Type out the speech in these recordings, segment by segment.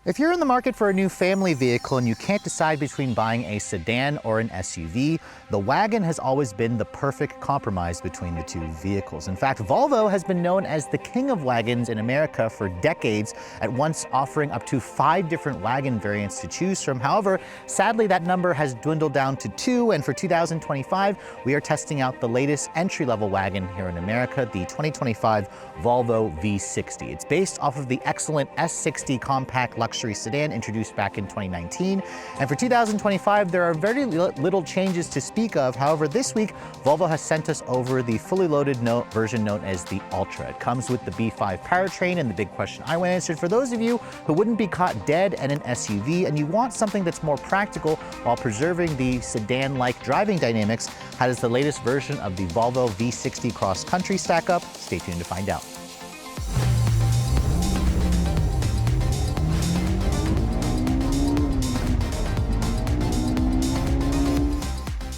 If you're in the market for a new family vehicle and you can't decide between buying a sedan or an SUV, the Wagon has always been the perfect compromise between the two vehicles. In fact, Volvo has been known as the king of wagons in America for decades, at once offering up to 5 different wagon variants to choose from. However, sadly, that number has dwindled down to 2, and for 2025, we are testing out the latest entry-level wagon here in America, the 2025 Volvo V60. It's based off of the excellent S60 compact luxury sedan introduced back in 2019. And for 2025, there are very little changes to speak of. However, this week, Volvo has sent us over the fully loaded version known as the Ultra. It comes with the B5 powertrain, and the big question I want answered for those of you who wouldn't be caught dead in an SUV and you want something that's more practical while preserving the sedan-like driving dynamics, how does the latest version of the Volvo V60 Cross Country stack up? Stay tuned to find out.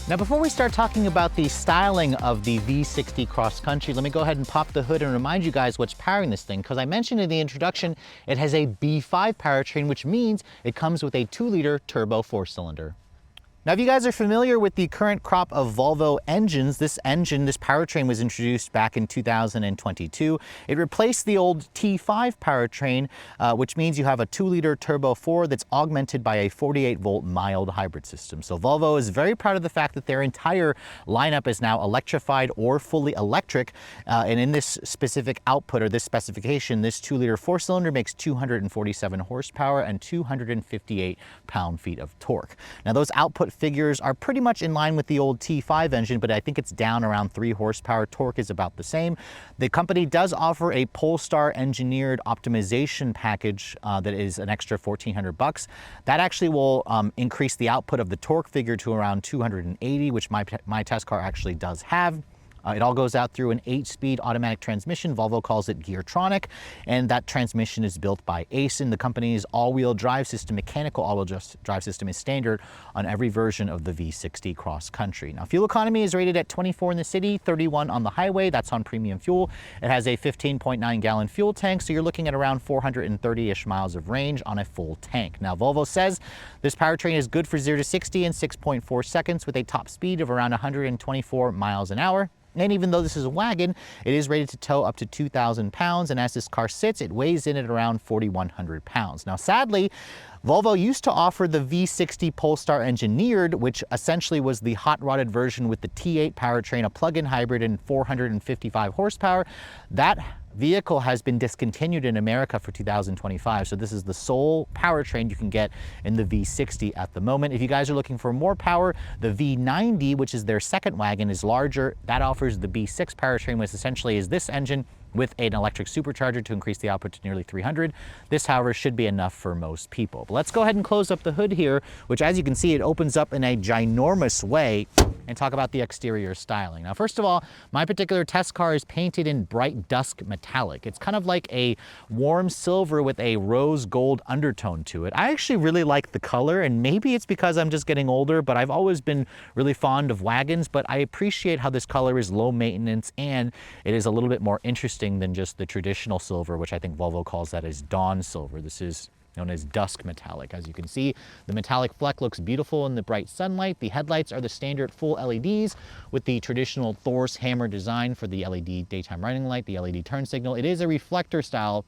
Now, before we start talking about the styling of the V60 Cross Country, let me go ahead and pop the hood and remind you guys what's powering this thing, because I mentioned in the introduction, it has a B5 powertrain, which means it comes with a 2-liter turbo 4-cylinder. Now, if you guys are familiar with the current crop of Volvo engines, this powertrain was introduced back in 2022. It replaced the old T5 powertrain, which means you have a 2-liter turbo 4 that's augmented by a 48-volt mild hybrid system. So Volvo is very proud of the fact that their entire lineup is now electrified or fully electric. And in this specific output, or this specification, this 2-liter 4-cylinder makes 247 horsepower and 258 pound-feet of torque. Now, those output figures are pretty much in line with the old T5 engine, but I think it's down around 3 horsepower. Torque is about the same. The company does offer a Polestar engineered optimization package that is an extra $1,400. That actually will increase the output of the torque figure to around 280, which my test car actually does have. It all goes out through an 8-speed automatic transmission. Volvo calls it Geartronic, and that transmission is built by Aisin. The company's all-wheel drive system, mechanical all-wheel drive system, is standard on every version of the V60 Cross Country. Now, fuel economy is rated at 24 in the city, 31 on the highway. That's on premium fuel. It has a 15.9-gallon fuel tank, so you're looking at around 430-ish miles of range on a full tank. Now, Volvo says this powertrain is good for 0 to 60 in 6.4 seconds with a top speed of around 124 miles an hour. And even though this is a wagon, it is rated to tow up to 2,000 pounds, and as this car sits, it weighs in at around 4,100 pounds. Now, sadly, Volvo used to offer the V60 Polestar engineered, which essentially was the hot-rodded version with the T8 powertrain, a plug-in hybrid and 455 horsepower. That vehicle has been discontinued in America for 2025, so this is the sole powertrain you can get in the V60 at the moment. If you guys are looking for more power, the V90, which is their second wagon, is larger. That offers the B6 powertrain, which essentially is this engine with an electric supercharger to increase the output to nearly 300. This, however, should be enough for most people. But let's go ahead and close up the hood here, which, as you can see, it opens up in a ginormous way, and talk about the exterior styling. Now, first of all, my particular test car is painted in bright dusk metallic. It's kind of like a warm silver with a rose gold undertone to it. I actually really like the color, and maybe it's because I'm just getting older, but I've always been really fond of wagons, but I appreciate how this color is low maintenance, and it is a little bit more interesting than just the traditional silver, which I think Volvo calls that as dawn silver. This is known as dusk metallic. As you can see, the metallic fleck looks beautiful in the bright sunlight. The headlights are the standard full LEDs with the traditional Thor's hammer design for the LED daytime running light, the LED turn signal. It is a reflector style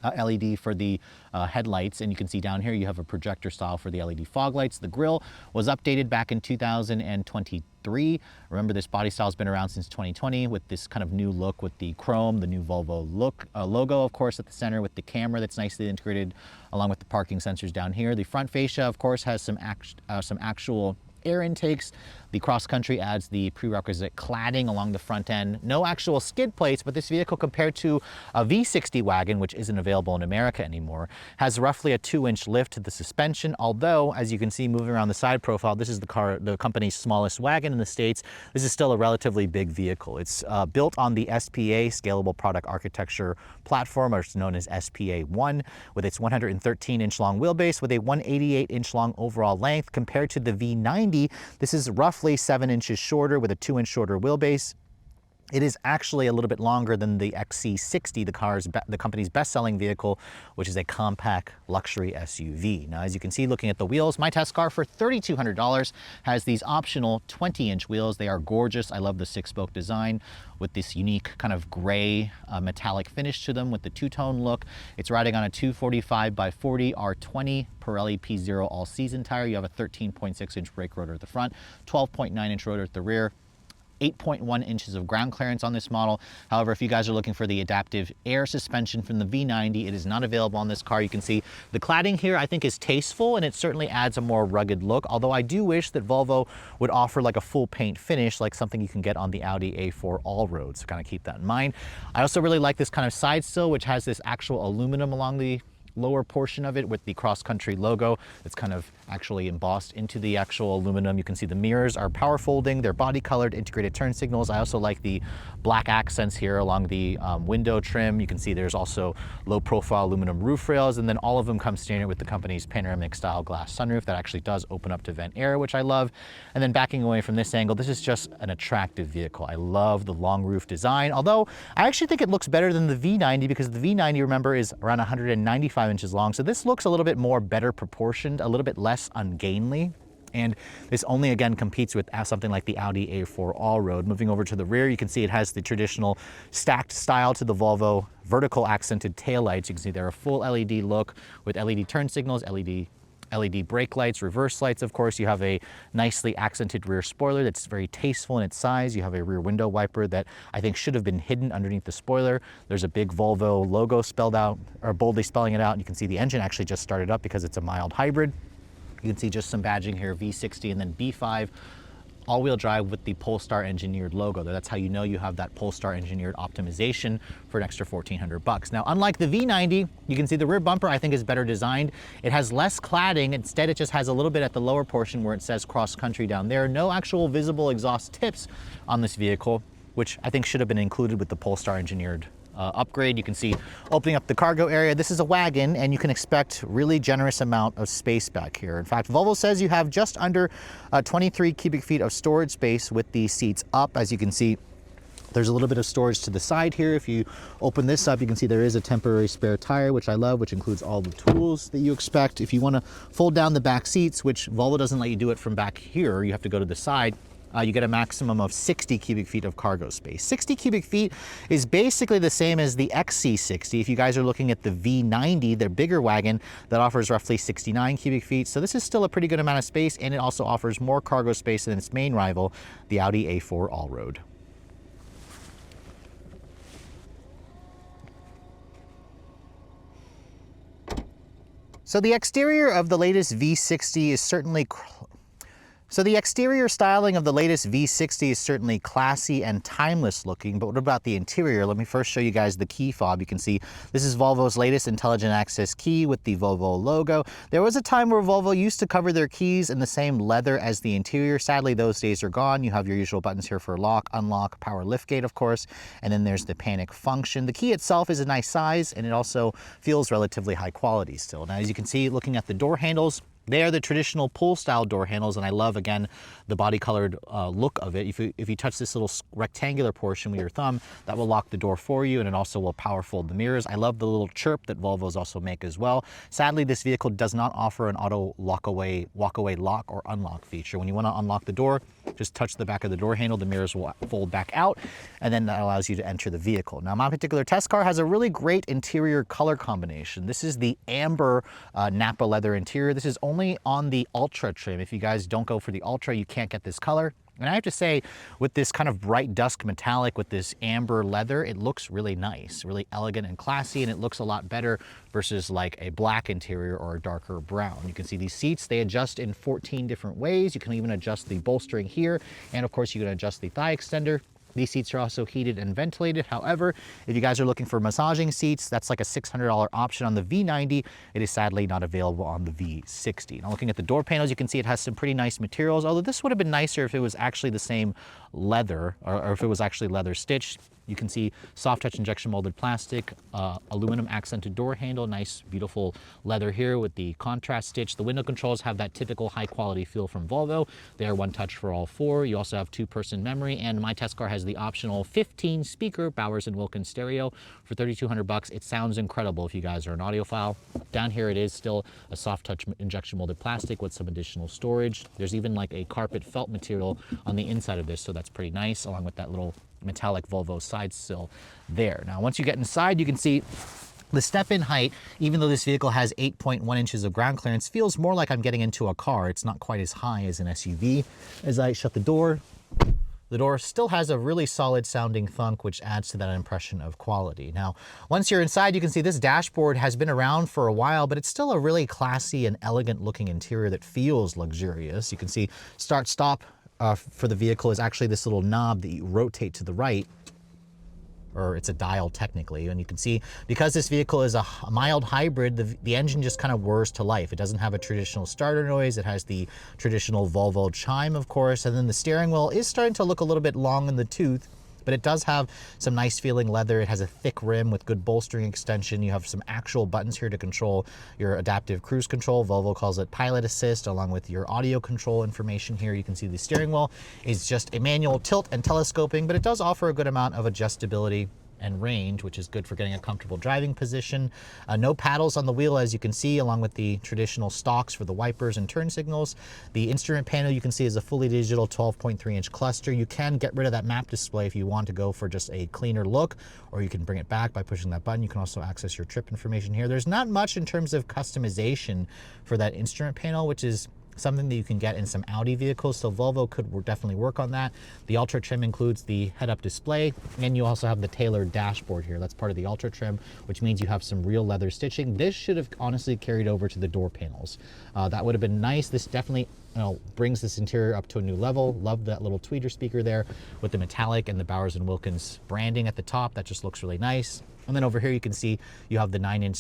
LED for the headlights, and you can see down here you have a projector style for the LED fog lights. The grille was updated back in 2023. Remember, this body style has been around since 2020 with this kind of new look with the chrome, the new Volvo logo, of course, at the center with the camera that's nicely integrated along with the parking sensors down here. The front fascia, of course, has some actual air intakes. The Cross Country adds the prerequisite cladding along the front end. No actual skid plates, but this vehicle, compared to a V60 wagon, which isn't available in America anymore, has roughly a 2-inch lift to the suspension. Although, as you can see moving around the side profile, this is the company's smallest wagon in the States. This is still a relatively big vehicle. It's built on the SPA, Scalable Product Architecture platform, or it's known as SPA1, with its 113-inch long wheelbase with a 188-inch long overall length. Compared to the V90, this is roughly 7 inches shorter with a 2-inch shorter wheelbase. It is actually a little bit longer than the XC60, the company's best-selling vehicle, which is a compact luxury SUV. Now, as you can see, looking at the wheels, my test car for $3,200 has these optional 20-inch wheels. They are gorgeous. I love the six-spoke design with this unique kind of gray metallic finish to them with the two-tone look. It's riding on a 245 by 40 R20 Pirelli P0 all-season tire. You have a 13.6-inch brake rotor at the front, 12.9-inch rotor at the rear, 8.1 inches of ground clearance on this model. However, if you guys are looking for the adaptive air suspension from the V90, it is not available on this car. You can see the cladding here I think is tasteful, and it certainly adds a more rugged look, although I do wish that Volvo would offer like a full paint finish, like something you can get on the Audi A4 Allroad, so kind of keep that in mind. I also really like this kind of side sill, which has this actual aluminum along the lower portion of it with the cross-country logo that's kind of actually embossed into the actual aluminum. You can see the mirrors are power folding, they're body colored integrated turn signals. I also like the black accents here along the window trim. You can see there's also low profile aluminum roof rails, and then all of them come standard with the company's panoramic style glass sunroof that actually does open up to vent air, which I love. And then backing away from this angle, this is just an attractive vehicle. I love the long roof design, although I actually think it looks better than the V90 because the V90, remember, is around 195 inches long. So this looks a little bit more better proportioned, a little bit less ungainly. And this only again competes with something like the Audi A4 Allroad. Moving over to the rear, you can see it has the traditional stacked style to the Volvo vertical accented taillights. You can see they're a full LED look with LED turn signals, LED brake lights, reverse lights. Of course, you have a nicely accented rear spoiler that's very tasteful in its size. You have a rear window wiper that I think should have been hidden underneath the spoiler. There's a big Volvo logo spelled out, or boldly spelling it out. And you can see the engine actually just started up because it's a mild hybrid. You can see just some badging here, V60 and then B5. All-wheel drive with the Polestar engineered logo. That's how you know you have that Polestar engineered optimization for an extra $1,400. Now, unlike the V90, you can see the rear bumper I think is better designed. It has less cladding. Instead, it just has a little bit at the lower portion where it says cross country down there. No actual visible exhaust tips on this vehicle, which I think should have been included with the Polestar engineered upgrade. You can see opening up the cargo area. This is a wagon, and you can expect really generous amount of space back here. In fact, Volvo says you have just under 23 cubic feet of storage space with the seats up. As you can see, there's a little bit of storage to the side here. If you open this up, you can see there is a temporary spare tire, which I love, which includes all the tools that you expect. If you want to fold down the back seats, which Volvo doesn't let you do it from back here, you have to go to the side. You get a maximum of 60 cubic feet of cargo space. 60 cubic feet is basically the same as the XC60. If you guys are looking at the V90, their bigger wagon, that offers roughly 69 cubic feet. So this is still a pretty good amount of space, and it also offers more cargo space than its main rival, the Audi A4 Allroad. So the exterior of the latest V60 is certainly the exterior styling of the latest V60 is certainly classy and timeless looking, but what about the interior? Let me first show you guys the key fob. You can see this is Volvo's latest intelligent access key with the Volvo logo. There was a time where Volvo used to cover their keys in the same leather as the interior. Sadly, those days are gone. You have your usual buttons here for lock, unlock, power liftgate, of course, and then there's the panic function. The key itself is a nice size, and it also feels relatively high quality still. Now, as you can see, looking at the door handles, they are the traditional pull-style door handles, and I love, again, the body-colored look of it. If you touch this little rectangular portion with your thumb, that will lock the door for you, and it also will power fold the mirrors. I love the little chirp that Volvos also make as well. Sadly, this vehicle does not offer an auto walk-away lock or unlock feature. When you want to unlock the door, just touch the back of the door handle, the mirrors will fold back out, and then that allows you to enter the vehicle. Now, my particular test car has a really great interior color combination. This is the amber Napa leather interior. This is only on the Ultra trim. If you guys don't go for the Ultra, you can't get this color. And I have to say, with this kind of bright dusk metallic with this amber leather, it looks really nice, really elegant and classy, and it looks a lot better versus like a black interior or a darker brown. You can see these seats, they adjust in 14 different ways. You can even adjust the bolstering here, and of course you can adjust the thigh extender. These seats are also heated and ventilated. However, if you guys are looking for massaging seats, that's like a $600 option on the V90. It is sadly not available on the V60. Now, looking at the door panels, you can see it has some pretty nice materials, although this would have been nicer if it was actually the same leather, or if it was actually leather stitched. You can see soft touch injection molded plastic, aluminum accented door handle, nice beautiful leather here with the contrast stitch. The window controls have that typical high quality feel from Volvo. They are one touch for all four. You also have 2-person memory, and my test car has the optional 15 speaker Bowers & Wilkins stereo for $3,200. It sounds incredible if you guys are an audiophile. Down here it is still a soft touch injection molded plastic with some additional storage. There's even like a carpet felt material on the inside of this, so that's pretty nice, along with that little metallic Volvo side sill there. Now, once you get inside, you can see the step-in height, even though this vehicle has 8.1 inches of ground clearance, feels more like I'm getting into a car. It's not quite as high as an SUV. As I shut the door still has a really solid sounding thunk, which adds to that impression of quality. Now, once you're inside, you can see this dashboard has been around for a while, but it's still a really classy and elegant looking interior that feels luxurious. You can see start stop for the vehicle is actually this little knob that you rotate to the right, or it's a dial technically, and you can see because this vehicle is a mild hybrid, the engine just kind of whirs to life. It doesn't have a traditional starter noise. It has the traditional Volvo chime, of course, and then the steering wheel is starting to look a little bit long in the tooth, but it does have some nice feeling leather. It has a thick rim with good bolstering extension. You have some actual buttons here to control your adaptive cruise control. Volvo calls it pilot assist, along with your audio control information here. You can see the steering wheel is just a manual tilt and telescoping, but it does offer a good amount of adjustability and range, which is good for getting a comfortable driving position. No paddles on the wheel, as you can see, along with the traditional stalks for the wipers and turn signals. The instrument panel, you can see, is a fully digital 12.3-inch cluster. You can get rid of that map display if you want to go for just a cleaner look, or you can bring it back by pushing that button. You can also access your trip information here. There's not much in terms of customization for that instrument panel, which is something that you can get in some Audi vehicles, so Volvo could definitely work on that. The Ultra trim includes the head-up display, and you also have the tailored dashboard here. That's part of the Ultra trim, which means you have some real leather stitching. This should have honestly carried over to the door panels. That would have been nice. This definitely brings this interior up to a new level. Love that little tweeter speaker there with the metallic and the Bowers & Wilkins branding at the top. That just looks really nice. And then over here you can see you have the 9-inch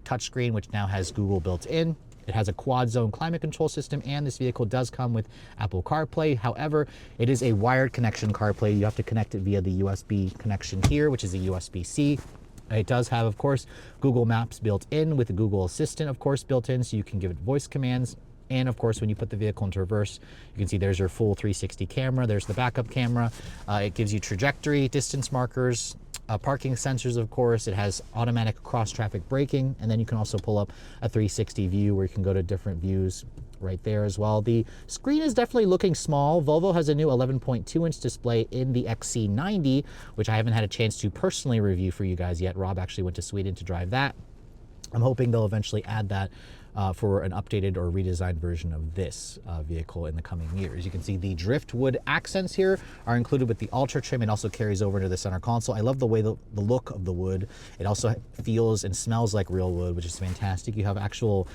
touchscreen, which now has Google built in. It has a quad zone climate control system, and this vehicle does come with Apple CarPlay. However, it is a wired connection CarPlay. You have to connect it via the USB connection here, which is a USB-C. It does have, of course, Google Maps built in, with the Google Assistant, of course, built in, so you can give it voice commands. And of course, when you put the vehicle into reverse, you can see there's your full 360 camera. There's the backup camera. It gives you trajectory, distance markers, parking sensors, of course. It has automatic cross-traffic braking, and then you can also pull up a 360 view where you can go to different views right there as well. The screen is definitely looking small. Volvo has a new 11.2-inch display in the XC90, which I haven't had a chance to personally review for you guys yet. Rob actually went to Sweden to drive that. I'm hoping they'll eventually add that for an updated or redesigned version of this vehicle in the coming years. You can see the driftwood accents here are included with the Ultra trim. It also carries over into the center console. I love the way the look of the wood. It also feels and smells like real wood, which is fantastic. You have actual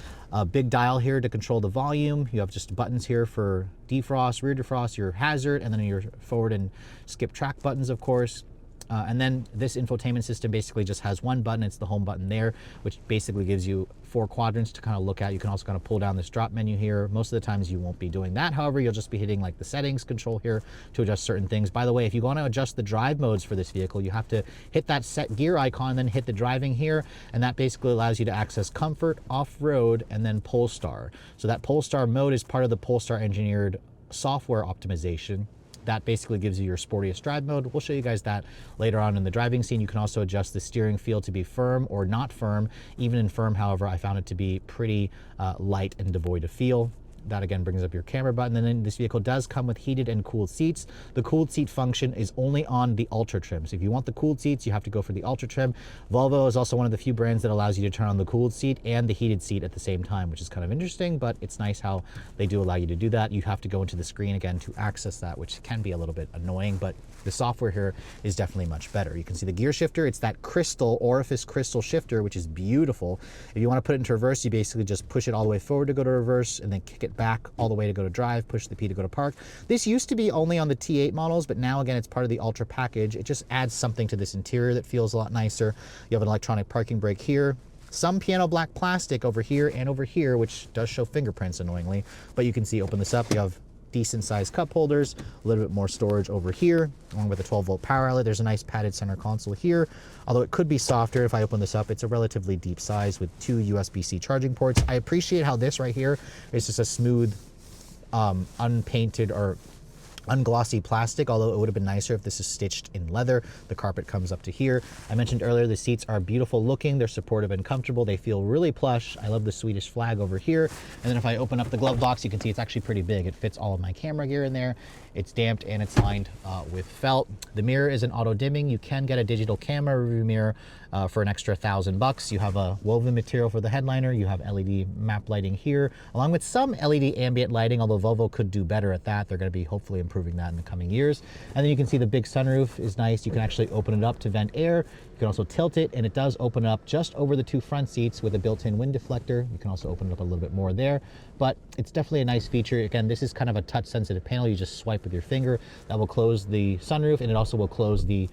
big dial here to control the volume. You have just buttons here for defrost, rear defrost, your hazard, and then your forward and skip track buttons, of course. And then this infotainment system basically just has one button. It's the home button there, which basically gives you 4 quadrants to kind of look at. You can also kind of pull down this drop menu here. Most of the times you won't be doing that. However, you'll just be hitting like the settings control here to adjust certain things. By the way, if you want to adjust the drive modes for this vehicle, you have to hit that set gear icon, then hit the driving here, and that basically allows you to access comfort, off-road, and then Polestar. So that Polestar mode is part of the Polestar engineered software optimization. That basically gives you your sportiest drive mode. We'll show you guys that later on in the driving scene. You can also adjust the steering feel to be firm or not firm. Even in firm, however, I found it to be pretty light and devoid of feel. That again brings up your camera button. And then this vehicle does come with heated and cooled seats. The cooled seat function is only on the Ultra trim. So if you want the cooled seats, you have to go for the Ultra trim. Volvo is also one of the few brands that allows you to turn on the cooled seat and the heated seat at the same time, which is kind of interesting, but it's nice how they do allow you to do that. You have to go into the screen again to access that, which can be a little bit annoying, but the software here is definitely much better. You can see the gear shifter. It's that crystal, orifice crystal shifter, which is beautiful. If you want to put it into reverse, you basically just push it all the way forward to go to reverse and then kick it back all the way to go to drive, push the P to go to park. This used to be only on the T8 models, but now again, it's part of the Ultra package. It just adds something to this interior that feels a lot nicer. You have an electronic parking brake here. Some piano black plastic over here and over here, which does show fingerprints annoyingly, but you can see, open this up, you have decent sized cup holders, a little bit more storage over here, along with a 12-volt power outlet. There's a nice padded center console here, although it could be softer if I open this up. It's a relatively deep size with 2 USB-C charging ports. I appreciate how this right here is just a smooth, unpainted or unglossy plastic, although it would have been nicer if this is stitched in leather. The carpet comes up to here. I mentioned earlier the seats are beautiful looking. They're supportive and comfortable. They feel really plush. I love the Swedish flag over here. And then if I open up the glove box, you can see it's actually pretty big. It fits all of my camera gear in there. It's damped and it's lined with felt. The mirror is an auto dimming. You can get a digital camera review mirror for an extra $1,000. You have a woven material for the headliner. You have LED map lighting here, along with some LED ambient lighting, although Volvo could do better at that. They're going to be hopefully improving that in the coming years. And then you can see the big sunroof is nice. You can actually open it up to vent air. You can also tilt it, and it does open up just over the 2 front seats with a built-in wind deflector. You can also open it up a little bit more there, but it's definitely a nice feature. Again, this is kind of a touch-sensitive panel. You just swipe with your finger. That will close the sunroof, and it also will close the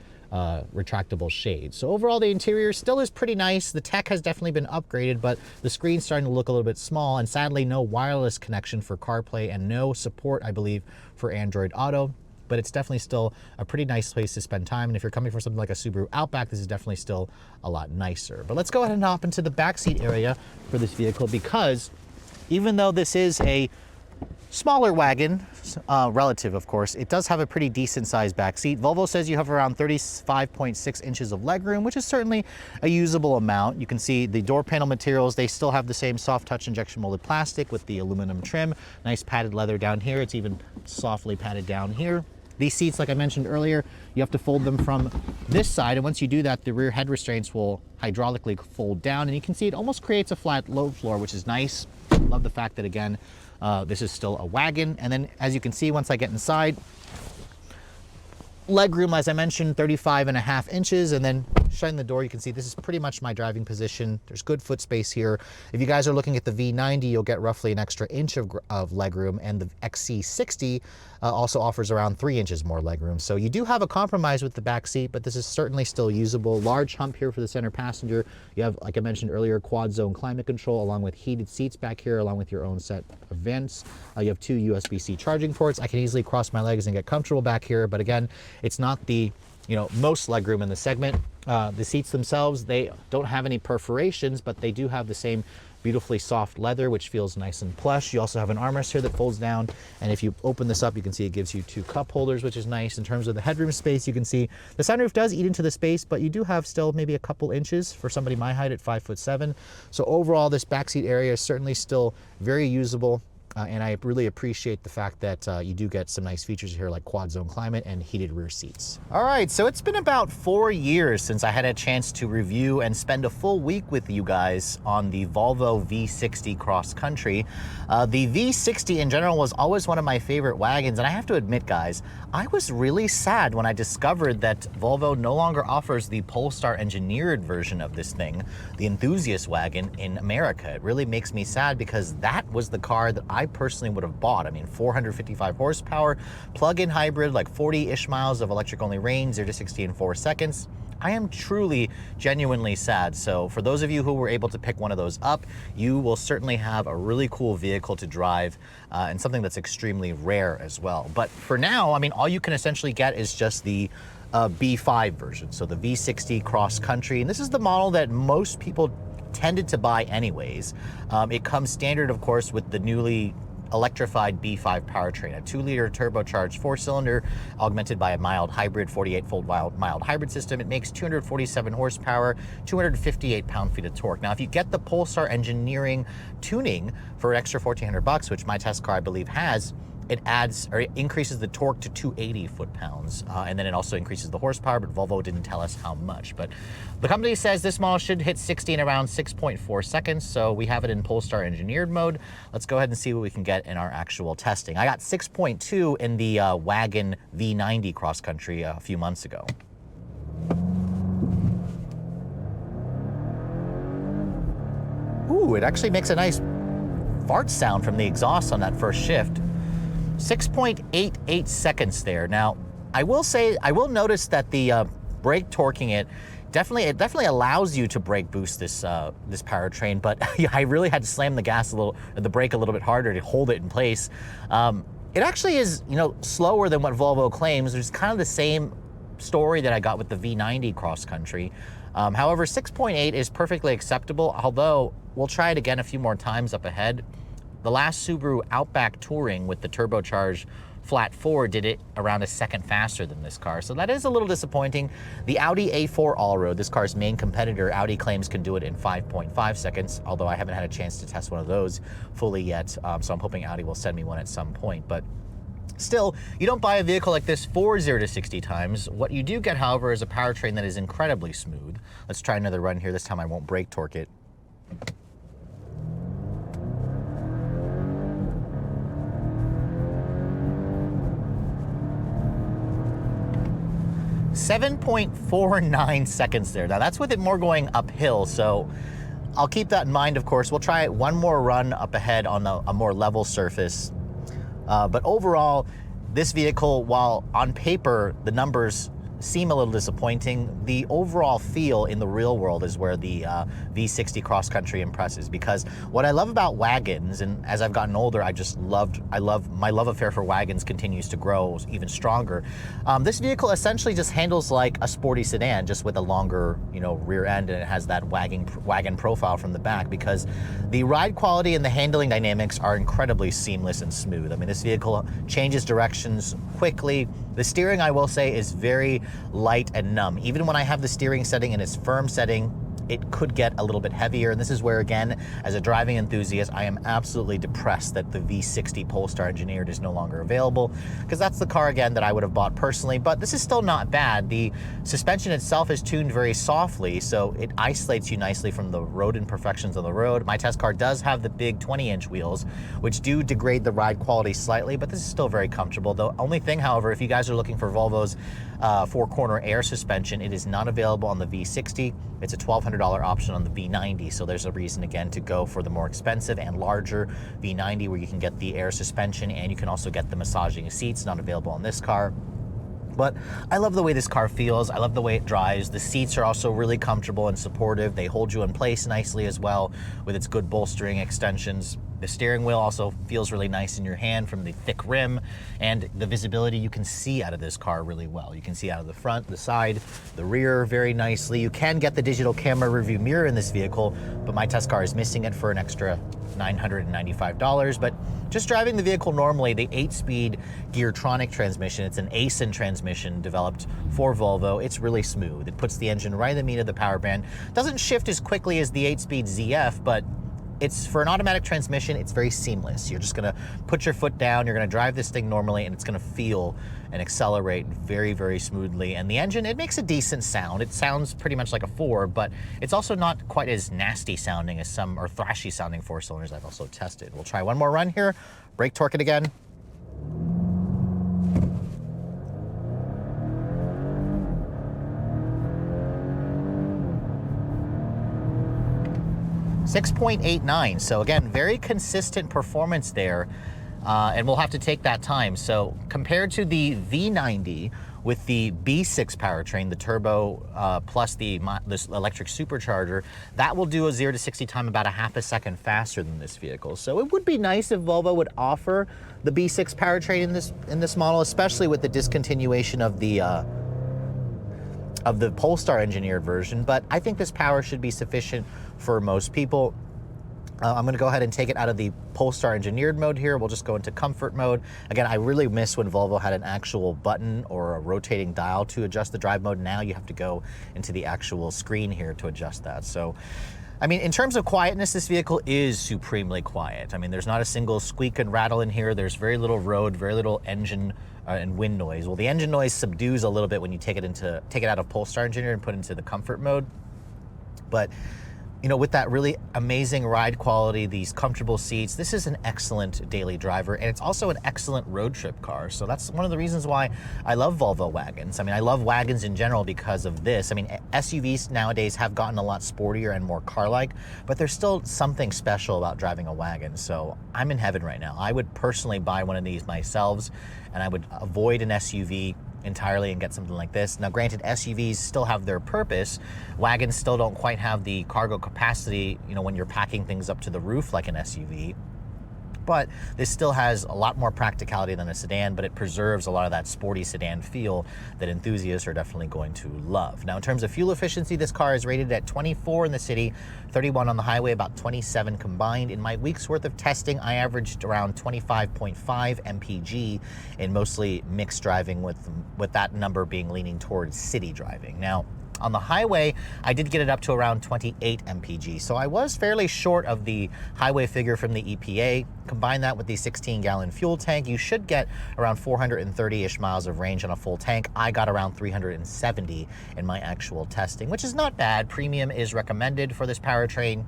retractable shades. So overall, the interior still is pretty nice. The tech has definitely been upgraded, but the screen's starting to look a little bit small, and sadly, no wireless connection for CarPlay and no support, I believe, for Android Auto. But it's definitely still a pretty nice place to spend time. And if you're coming from something like a Subaru Outback, this is definitely still a lot nicer. But let's go ahead and hop into the backseat area for this vehicle, because even though this is a smaller wagon, relative of course, it does have a pretty decent sized back seat. Volvo says you have around 35.6 inches of legroom, which is certainly a usable amount. You can see the door panel materials, they still have the same soft touch injection molded plastic with the aluminum trim. Nice padded leather down here. It's even softly padded down here. These seats, like I mentioned earlier, you have to fold them from this side, and once you do that, the rear head restraints will hydraulically fold down, and you can see it almost creates a flat low floor, which is nice. Love the fact that, again, this is still a wagon. And then, as you can see, once I get inside, legroom, as I mentioned, 35.5 inches, and then shutting the door, you can see this is pretty much my driving position. There's good foot space here. If you guys are looking at the V90, you'll get roughly an extra inch of legroom, and the XC60 also offers around 3 inches more legroom. So you do have a compromise with the back seat, but this is certainly still usable. Large hump here for the center passenger. You have, like I mentioned earlier, quad zone climate control, along with heated seats back here, along with your own set of vents. You have 2 USB-C charging ports. I can easily cross my legs and get comfortable back here, but again, it's not the most legroom in the segment. The seats themselves, they don't have any perforations, but they do have the same beautifully soft leather, which feels nice and plush. You also have an armrest here that folds down, and if you open this up, you can see it gives you 2 cup holders, which is nice. In terms of the headroom space, you can see the sunroof does eat into the space, but you do have still maybe a couple inches for somebody my height at 5'7". So overall, this backseat area is certainly still very usable. And I really appreciate the fact that you do get some nice features here like quad zone climate and heated rear seats. All right, so it's been about 4 years since I had a chance to review and spend a full week with you guys on the Volvo V60 cross country. The V60 in general was always one of my favorite wagons, and I have to admit, guys, I was really sad when I discovered that Volvo no longer offers the Polestar engineered version of this thing, the enthusiast wagon, in America. It really makes me sad, because that was the car that I personally would have bought. I mean, 455 horsepower, plug-in hybrid, like 40-ish miles of electric-only range, 0 to 60 in 4 seconds. I am truly, genuinely sad. So for those of you who were able to pick one of those up, you will certainly have a really cool vehicle to drive, and something that's extremely rare as well. But for now, I mean, all you can essentially get is just the B5 version, so the V60 cross country. And this is the model that most people tended to buy anyways. It comes standard, of course, with the newly electrified B5 powertrain, a 2-liter turbocharged 4-cylinder augmented by a mild hybrid 48-volt mild hybrid system. It makes 247 horsepower, 258 pound-feet of torque. Now, if you get the Polestar engineering tuning for an extra $1,400, which my test car I believe has, it adds, or it increases the torque to 280 foot-pounds, and then it also increases the horsepower, but Volvo didn't tell us how much. But the company says this model should hit 60 in around 6.4 seconds, so we have it in Polestar engineered mode. Let's go ahead and see what we can get in our actual testing. I got 6.2 in the Wagon V90 cross-country a few months ago. Ooh, it actually makes a nice fart sound from the exhaust on that first shift. 6.88 seconds there. Now, I will notice that the brake torquing it definitely allows you to brake boost this this powertrain, but I really had to slam the brake a little bit harder to hold it in place. It actually is, you know, slower than what Volvo claims. There's kind of the same story that I got with the V90 cross country. However, 6.8 is perfectly acceptable, although we'll try it again a few more times up ahead. The last Subaru Outback Touring with the turbocharged flat 4 did it around a second faster than this car, so that is a little disappointing. The Audi A4 Allroad, this car's main competitor, Audi claims can do it in 5.5 seconds, although I haven't had a chance to test one of those fully yet, so I'm hoping Audi will send me one at some point. But still, you don't buy a vehicle like this for 0 to 60 times. What you do get, however, is a powertrain that is incredibly smooth. Let's try another run here. This time I won't brake torque it. 7.49 seconds there. Now that's with it more going uphill, so I'll keep that in mind, of course. We'll try one more run up ahead on a more level surface. But overall, this vehicle, while on paper the numbers seem a little disappointing, the overall feel in the real world is where the V60 cross country impresses. Because what I love about wagons, and as I've gotten older, my love affair for wagons continues to grow even stronger. This vehicle essentially just handles like a sporty sedan, just with a longer, you know, rear end, and it has that wagon profile from the back, because the ride quality and the handling dynamics are incredibly seamless and smooth. I mean, this vehicle changes directions quickly. The steering, I will say, is very light and numb. Even when I have the steering setting in its firm setting, it could get a little bit heavier. And this is where, again, as a driving enthusiast, I am absolutely depressed that the V60 Polestar Engineered is no longer available, because that's the car, again, that I would have bought personally. But this is still not bad. The suspension itself is tuned very softly, so it isolates you nicely from the road imperfections on the road. My test car does have the big 20-inch wheels, which do degrade the ride quality slightly, but this is still very comfortable. The only thing, however, if you guys are looking for Volvo's four-corner air suspension, it is not available on the V60. It's a $1,200 option on the V90, so there's a reason, again, to go for the more expensive and larger V90, where you can get the air suspension and you can also get the massaging seats, not available on this car. But I love the way this car feels. I love the way it drives. The seats are also really comfortable and supportive. They hold you in place nicely as well with its good bolstering extensions. The steering wheel also feels really nice in your hand from the thick rim, and the visibility, you can see out of this car really well. You can see out of the front, the side, the rear very nicely. You can get the digital camera rearview mirror in this vehicle, but my test car is missing it for an extra $995. But just driving the vehicle normally, the 8-speed Geartronic transmission, it's an ASIN transmission developed for Volvo. It's really smooth. It puts the engine right in the meat of the power band. Doesn't shift as quickly as the 8-speed ZF, but it's, for an automatic transmission, it's very seamless. You're just gonna put your foot down, you're gonna drive this thing normally, and it's gonna feel and accelerate very, very smoothly. And the engine, it makes a decent sound. It sounds pretty much like a 4, but it's also not quite as nasty sounding as some, or thrashy sounding 4-cylinders I've also tested. We'll try one more run here, brake torque it again. .89, so again, very consistent performance there, and we'll have to take that time. So compared to the V90 with the B6 powertrain, the turbo plus this electric supercharger, that will do a 0 to 60 time about a half a second faster than this vehicle. So it would be nice if Volvo would offer the B6 powertrain in this model, especially with the discontinuation of the Polestar engineered version, but I think this power should be sufficient for most people. I'm gonna go ahead and take it out of the Polestar engineered mode here. We'll just go into comfort mode. Again, I really miss when Volvo had an actual button or a rotating dial to adjust the drive mode. Now you have to go into the actual screen here to adjust that. So, I mean, in terms of quietness, this vehicle is supremely quiet. I mean, there's not a single squeak and rattle in here. There's very little road, very little engine and wind noise. Well, the engine noise subdues a little bit when you take it out of Polestar engineered and put it into the comfort mode. But you know, with that really amazing ride quality, these comfortable seats, this is an excellent daily driver, and it's also an excellent road trip car. So that's one of the reasons why I love Volvo wagons. I mean, I love wagons in general because of this. I mean, SUVs nowadays have gotten a lot sportier and more car-like, but there's still something special about driving a wagon. So I'm in heaven right now. I would personally buy one of these myself, and I would avoid an SUV entirely and get something like this. Now, granted, SUVs still have their purpose. Wagons still don't quite have the cargo capacity, you know, when you're packing things up to the roof like an SUV. But this still has a lot more practicality than a sedan, but it preserves a lot of that sporty sedan feel that enthusiasts are definitely going to love. Now, in terms of fuel efficiency, this car is rated at 24 in the city, 31 on the highway, about 27 combined. In my week's worth of testing, I averaged around 25.5 mpg in mostly mixed driving, with that number being leaning towards city driving. Now, on the highway, I did get it up to around 28 mpg, so I was fairly short of the highway figure from the EPA. Combine that with the 16-gallon fuel tank, you should get around 430-ish miles of range on a full tank. I got around 370 in my actual testing, which is not bad. Premium is recommended for this powertrain.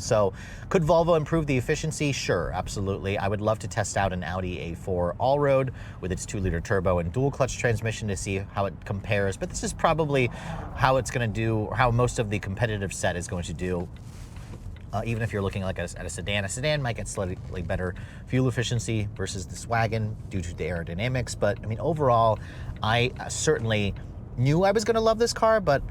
So could Volvo improve the efficiency? Sure, absolutely. I would love to test out an Audi A4 all-road with its 2-liter turbo and dual clutch transmission to see how it compares, but this is probably how it's going to do, or how most of the competitive set is going to do. Even if you're looking like at a sedan might get slightly better fuel efficiency versus this wagon due to the aerodynamics. But I mean, overall, I certainly knew I was going to love this car, but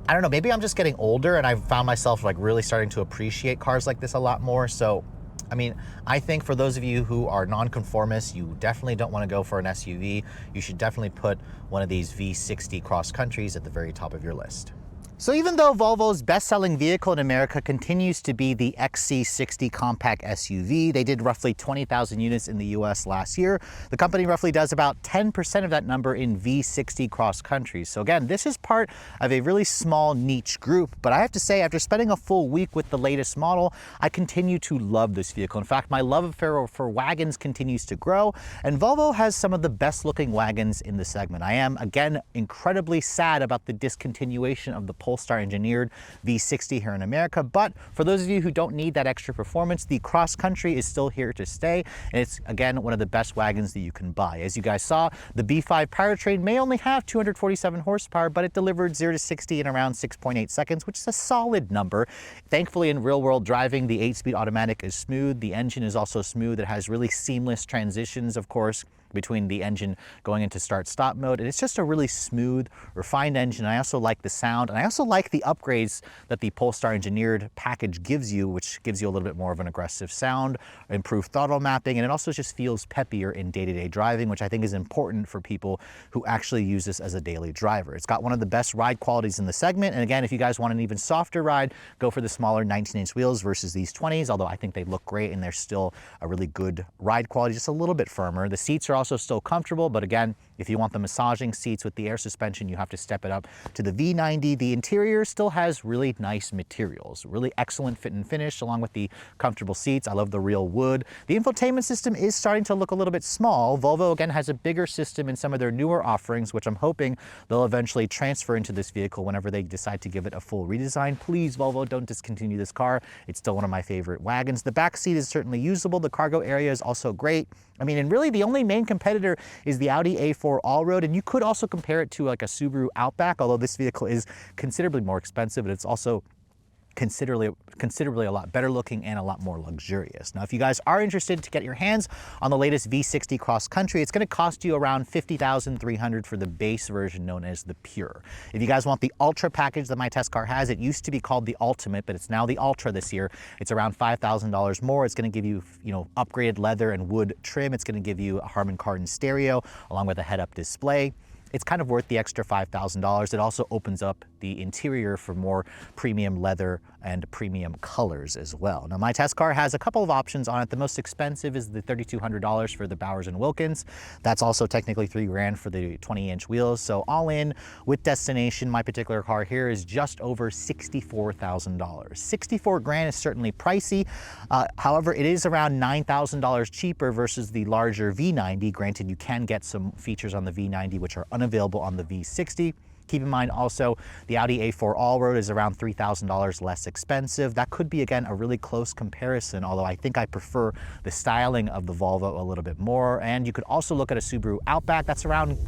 I don't know, maybe I'm just getting older and I've found myself like really starting to appreciate cars like this a lot more. So, I mean, I think for those of you who are nonconformists, you definitely don't want to go for an SUV. You should definitely put one of these V60 cross countries at the very top of your list. So even though Volvo's best-selling vehicle in America continues to be the XC60 compact SUV, they did roughly 20,000 units in the US last year. The company roughly does about 10% of that number in V60 cross country. So again, this is part of a really small niche group, but I have to say, after spending a full week with the latest model, I continue to love this vehicle. In fact, my love affair for wagons continues to grow, and Volvo has some of the best-looking wagons in the segment. I am, again, incredibly sad about the discontinuation of the Polestar engineered V60 here in America, but for those of you who don't need that extra performance, the cross country is still here to stay, and it's again one of the best wagons that you can buy. As you guys saw, the B5 Powertrain may only have 247 horsepower, but it delivered 0 to 60 in around 6.8 seconds, which is a solid number. Thankfully, in real-world driving, the 8-speed automatic is smooth. The engine is also smooth. It has really seamless transitions, of course, between the engine going into start-stop mode, and it's just a really smooth, refined engine. I also like the sound, and I also like the upgrades that the Polestar engineered package gives you, which gives you a little bit more of an aggressive sound, improved throttle mapping, and it also just feels peppier in day-to-day driving, which I think is important for people who actually use this as a daily driver. It's got one of the best ride qualities in the segment, and again, if you guys want an even softer ride, go for the smaller 19-inch wheels versus these 20s, although I think they look great and they're still a really good ride quality, just a little bit firmer. The seats are also still comfortable, but again, if you want the massaging seats with the air suspension, you have to step it up to the V90. The interior still has really nice materials, really excellent fit and finish, along with the comfortable seats. I love the real wood. The infotainment system is starting to look a little bit small. Volvo, again, has a bigger system in some of their newer offerings, which I'm hoping they'll eventually transfer into this vehicle whenever they decide to give it a full redesign. Please, Volvo, don't discontinue this car. It's still one of my favorite wagons. The back seat is certainly usable. The cargo area is also great. I mean, and really the only main competitor is the Audi A4 all-road, and you could also compare it to like a Subaru Outback, although this vehicle is considerably more expensive, but it's also considerably a lot better looking and a lot more luxurious. Now, if you guys are interested to get your hands on the latest V60 cross country, it's going to cost you around $50,300 for the base version known as the Pure. If you guys want the Ultra package that my test car has, it used to be called the Ultimate, but it's now the Ultra this year. It's around $5,000 more. It's going to give you, upgraded leather and wood trim. It's going to give you a Harman Kardon stereo along with a head-up display. It's kind of worth the extra $5,000. It also opens up the interior for more premium leather and premium colors as well. Now, my test car has a couple of options on it. The most expensive is the $3,200 for the Bowers & Wilkins. That's also technically $3,000 for the 20-inch wheels. So all in with destination, my particular car here is just over $64,000. $64,000 is certainly pricey. However, it is around $9,000 cheaper versus the larger V90. Granted, you can get some features on the V90 which are unavailable on the V60. Keep in mind also the Audi A4 all-road is around $3,000 less expensive. That could be, again, a really close comparison, although I think I prefer the styling of the Volvo a little bit more. And you could also look at a Subaru Outback. That's around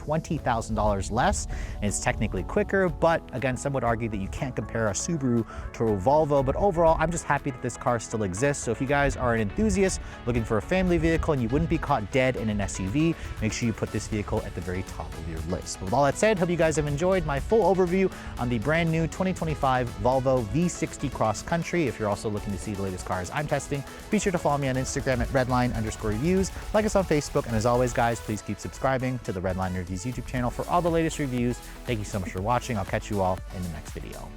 $20,000 less, and it's technically quicker, but again, some would argue that you can't compare a Subaru to a Volvo, but overall, I'm just happy that this car still exists. So if you guys are an enthusiast looking for a family vehicle and you wouldn't be caught dead in an SUV, make sure you put this vehicle at the very top of your list. But with all that said, hope you guys have enjoyed my full overview on the brand new 2025 Volvo V60 Cross Country. If you're also looking to see the latest cars I'm testing, be sure to follow me on Instagram at redline_reviews, like us on Facebook, and as always guys, please keep subscribing to the Redline Reviews YouTube channel for all the latest reviews. Thank you so much for watching. I'll catch you all in the next video.